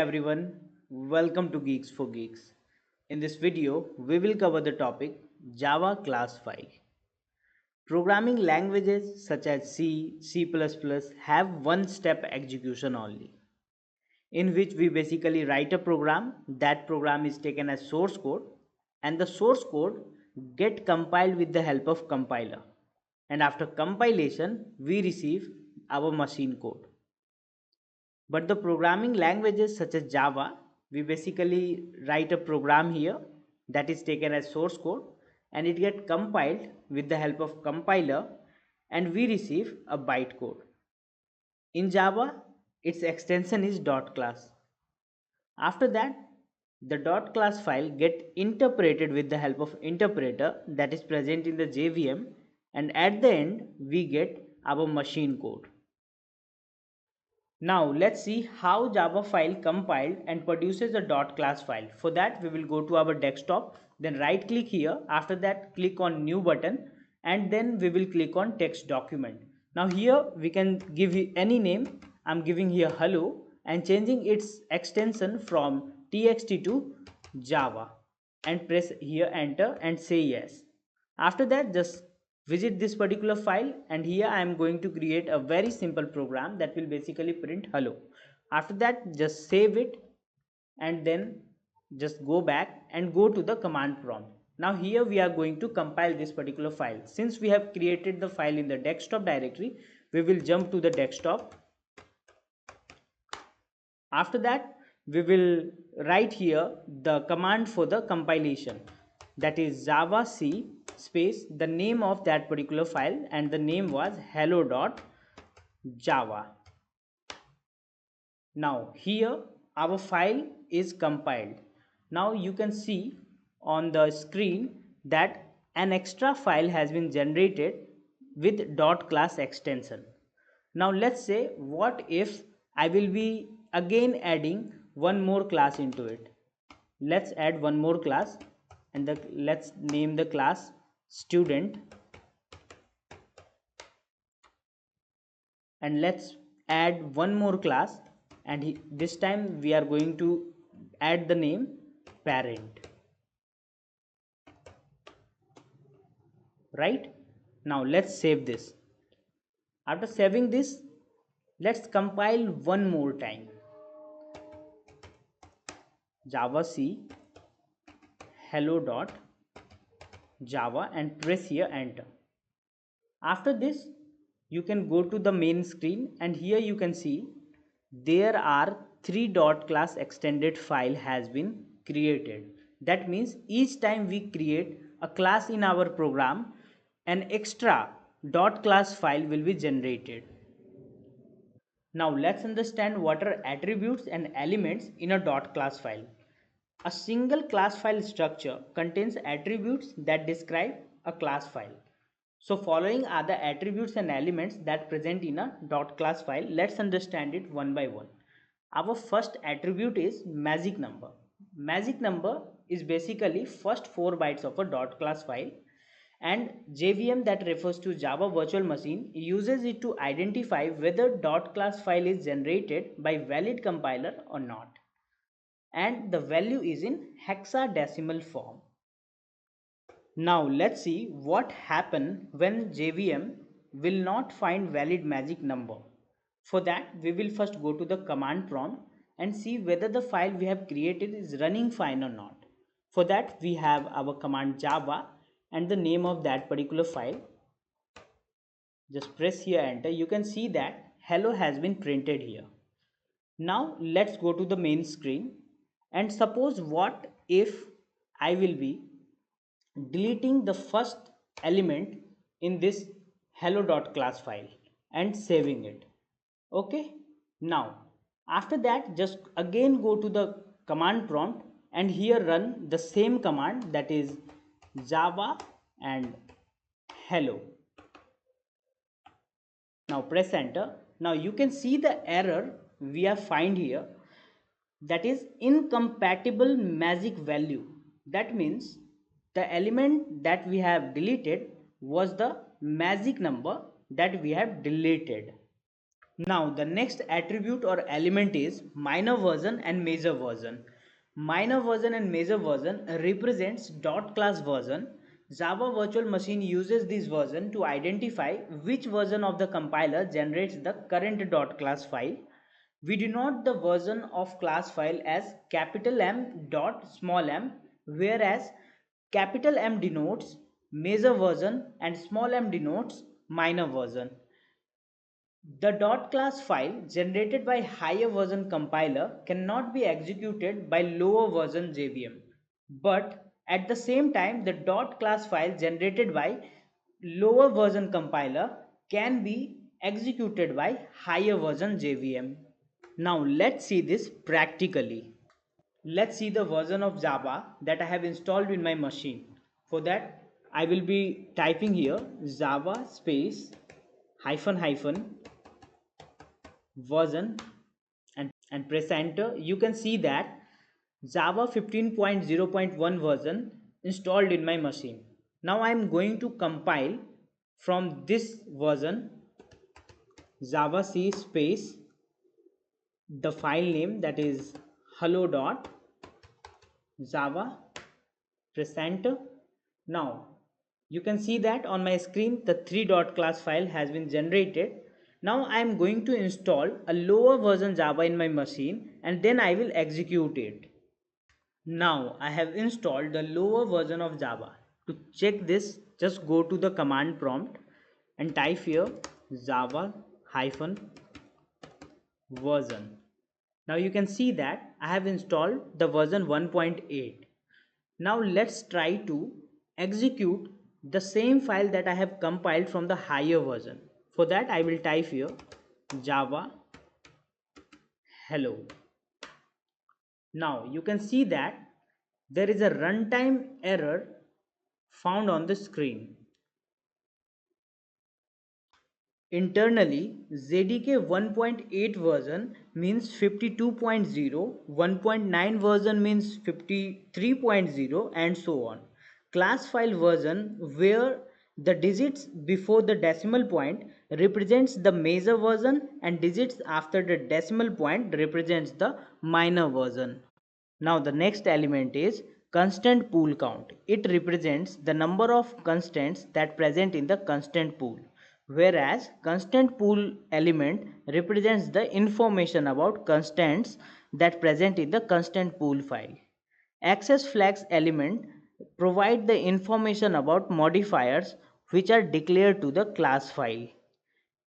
everyone, welcome to Geeks for Geeks. In this video, we will cover the topic Java class file. Programming languages such as C, C++ have one step execution only, in which we basically write a program. That program is taken as source code, and the source code get compiled with the help of compiler. And after compilation, we receive our machine code. But the programming languages such as Java, we basically write a program here that is taken as source code, and it get compiled with the help of compiler, and we receive a bytecode. In Java, its extension is dot class. After that, the dot class file get interpreted with the help of interpreter that is present in the JVM, and at the end we get our machine code. Now let's see how Java file compiled and produces a dot class file. For that we will go to our desktop, then right click here, after that click on new button, and then we will click on text document. Now here we can give any name. I'm giving here hello and changing its extension from txt to Java, and press here enter and say yes. After that just visit this particular file, and here I am going to create a very simple program that will basically print hello. After that just save it, and then just go back and go to the command prompt. Now here we are going to compile this particular file. Since we have created the file in the desktop directory, we will jump to the desktop. After that we will write here the command for the compilation, that is java c space the name of that particular file, and the name was hello.java. Now here our file is compiled. Now you can see on the screen that an extra file has been generated with dot class extension. Now let's say, what if I will be again adding one more class into it. Let's add one more class, and let's name the class student, and let's add one more class, and this time we are going to add the name parent. Right? Now let's save this. After saving this, let's compile one more time. Java C hello.java and press here enter. After this you can go to the main screen, and here you can see there are 3 dot class extended file has been created. That means each time we create a class in our program, an extra dot class file will be generated. Now let's understand what are attributes and elements in a dot class file. A single class file structure contains attributes that describe a class file. So following are the attributes and elements that present in a dot class file. Let's understand it one by one. Our first attribute is magic number. Magic number is basically first 4 bytes of a dot class file, and JVM, that refers to Java Virtual Machine, uses it to identify whether dot class file is generated by valid compiler or not, and the value is in hexadecimal form. Now let's see what happens when JVM will not find valid magic number. For that we will first go to the command prompt and see whether the file we have created is running fine or not. For that we have our command java and the name of that particular file. Just press here enter. You can see that hello has been printed here. Now let's go to the main screen, and suppose what if I will be deleting the first element in this hello.class file and saving it. Okay, now after that just again go to the command prompt and here run the same command, that is java and hello. Now press enter. Now you can see the error we have find here, that is incompatible magic value. That means the element that we have deleted was the magic number that we have deleted. Now the next attribute or element is minor version and major version. Minor version and major version represents dot class version. Java Virtual Machine uses this version to identify which version of the compiler generates the current dot class file. We denote the version of class file as capital M dot small m, whereas capital M denotes major version and small m denotes minor version. The dot class file generated by higher version compiler cannot be executed by lower version JVM. But at the same time, the dot class file generated by lower version compiler can be executed by higher version JVM. Now let's see this practically. Let's see the version of Java that I have installed in my machine. For that, I will be typing here Java space hyphen hyphen version and press enter. You can see that Java 15.0.1 version installed in my machine. Now I am going to compile from this version Java C space the file name, that is hello.java. Press enter. Now you can see that on my screen the 3 dot class file has been generated. Now I am going to install a lower version Java in my machine and then I will execute it. Now I have installed the lower version of Java. To check this, just go to the command prompt and type here java hyphen version. Now you can see that I have installed the version 1.8. Now let's try to execute the same file that I have compiled from the higher version. For that I will type here java hello. Now you can see that there is a runtime error found on the screen. Internally, JDK 1.8 version means 52.0, 1.9 version means 53.0 and so on. Class file version, where the digits before the decimal point represents the major version and digits after the decimal point represents the minor version. Now the next element is constant pool count. It represents the number of constants that present in the constant pool, whereas constant pool element represents the information about constants that present in the constant pool file. Access flags element provide the information about modifiers which are declared to the class file.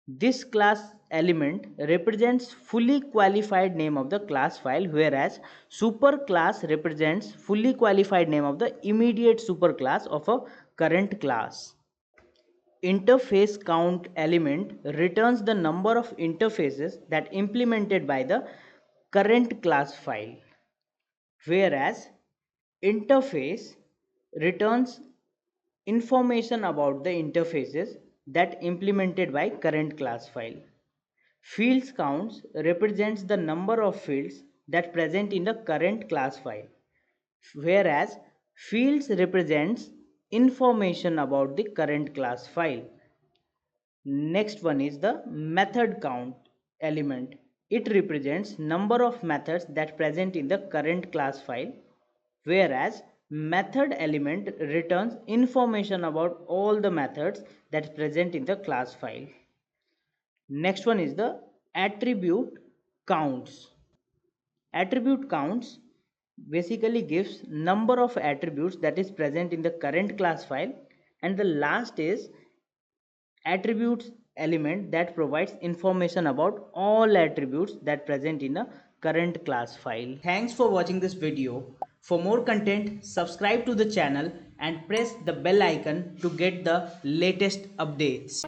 This class element represents fully qualified name of the class file, whereas superclass represents fully qualified name of the immediate superclass of a current class. Interface count element returns the number of interfaces that implemented by the current class file, whereas interface returns information about the interfaces that implemented by current class file. Fields counts represents the number of fields that present in the current class file, whereas fields represents information about the current class file. Next one is the method count element. It represents number of methods that present in the current class file, whereas method element returns information about all the methods that present in the class file. Next one is the attribute counts. Attribute counts basically gives number of attributes that is present in the current class file, and the last is attributes element that provides information about all attributes that present in a current class file. Thanks for watching this video. For more content, subscribe to the channel and press the bell icon to get the latest updates.